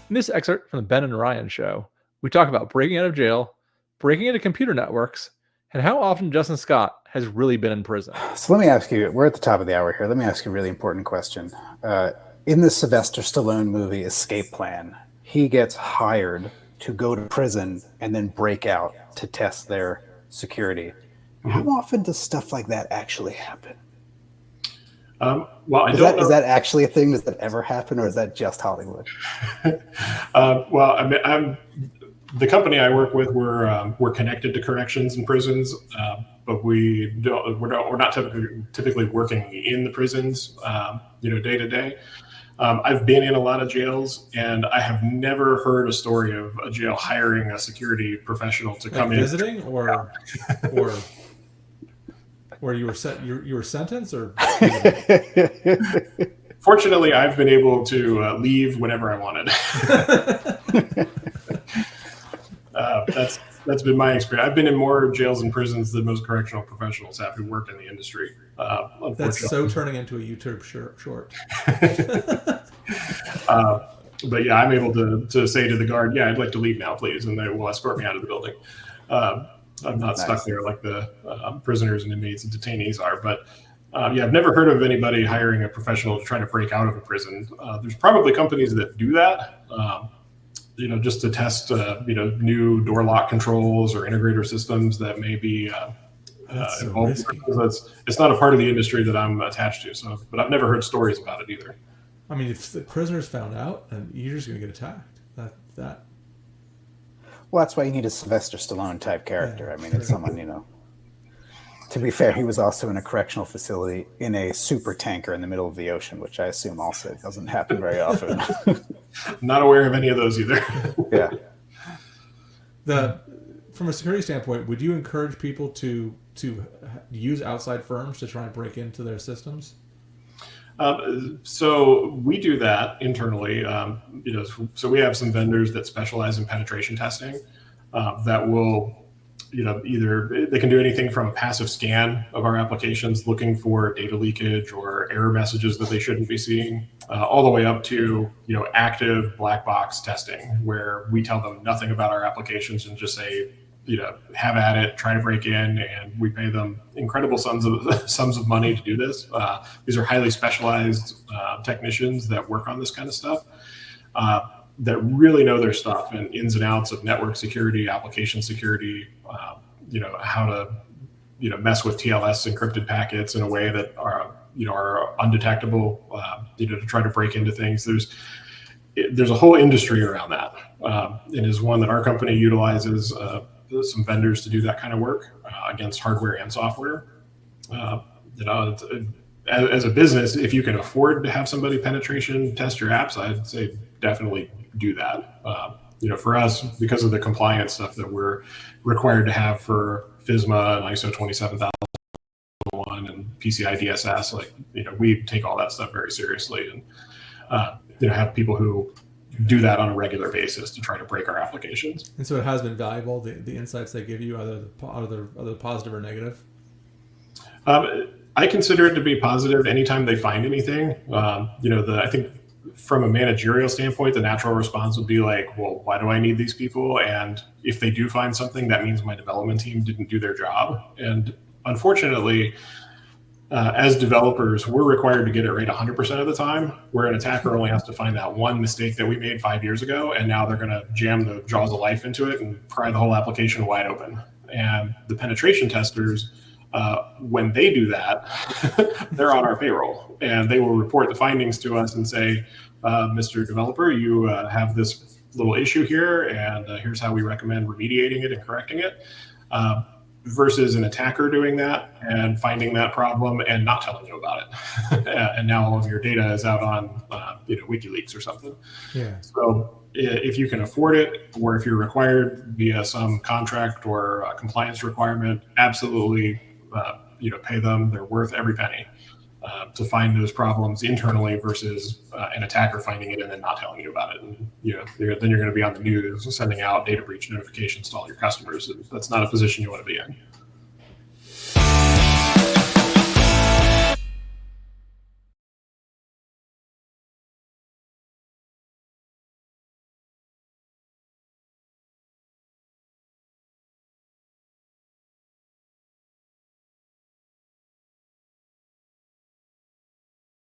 In this excerpt from the Ben and Ryan show, we talk about breaking out of jail, breaking into computer networks, and how often Justin Scott has really been in prison. So let me ask you, we're at the top of the hour here. Let me ask you a really important question. In the Sylvester Stallone movie Escape Plan, he gets hired to go to prison and then break out to test their security. How often does stuff like that actually happen? Well, is that actually a thing? Does that ever happen, or is that just Hollywood? Well, I mean, the company I work with, we're connected to corrections and prisons, but we're not typically working in the prisons, day to day. I've been in a lot of jails, and I have never heard a story of a jail hiring a security professional to come in visiting, or you were sentenced, or fortunately I've been able to leave whenever I wanted. That's been my experience. I've been in more jails and prisons than most correctional professionals have who work in the industry. That's so turning into a YouTube short. But yeah, I'm able to say to the guard, yeah, I'd like to leave now, please, and they will escort me out of the building. I'm not stuck there like the prisoners and inmates and detainees are. But yeah, I've never heard of anybody hiring a professional to try to break out of a prison. There's probably companies that do that, just to test, new door lock controls or integrator systems that may be involved. It's not a part of the industry that I'm attached to. So, but I've never heard stories about it either. I mean, if the prisoners found out, and you're just going to get attacked. That. Well, that's why you need a Sylvester Stallone type character. I mean, it's someone, To be fair, he was also in a correctional facility in a super tanker in the middle of the ocean, which I assume also doesn't happen very often. Not aware of any of those either. Yeah. From a security standpoint, would you encourage people to use outside firms to try and break into their systems? So we do that internally. So we have some vendors that specialize in penetration testing that will, either they can do anything from a passive scan of our applications looking for data leakage or error messages that they shouldn't be seeing, all the way up to, active black box testing where we tell them nothing about our applications and just say, have at it, try to break in, and we pay them incredible sums of money to do this. These are highly specialized technicians that work on this kind of stuff, that really know their stuff and ins and outs of network security, application security, how to, mess with TLS encrypted packets in a way that are undetectable, to try to break into things. There's a whole industry around that, and is one that our company utilizes some vendors to do that kind of work against hardware and software. As a business, if you can afford to have somebody penetration test your apps, I'd say definitely do that. For us, because of the compliance stuff that we're required to have for FISMA and ISO 27001 and PCI DSS, we take all that stuff very seriously, and have people who do that on a regular basis to try to break our applications. And so it has been valuable, the insights they give you, either positive or negative? I consider it to be positive anytime they find anything. I think from a managerial standpoint, the natural response would be like, well, why do I need these people? And if they do find something, that means my development team didn't do their job. And unfortunately, as developers, we're required to get it right 100% of the time, where an attacker only has to find that one mistake that we made 5 years ago, and now they're going to jam the jaws of life into it and pry the whole application wide open. And the penetration testers, when they do that, they're on our payroll, and they will report the findings to us and say, Mr. Developer, you have this little issue here, and here's how we recommend remediating it and correcting it. Versus an attacker doing that and finding that problem and not telling you about it. And now all of your data is out on WikiLeaks or something. Yeah. So if you can afford it, or if you're required via some contract or compliance requirement, absolutely pay them. They're worth every penny to find those problems internally versus an attacker finding it and then not telling you about it. And then you're going to be on the news sending out data breach notifications to all your customers. And that's not a position you want to be in.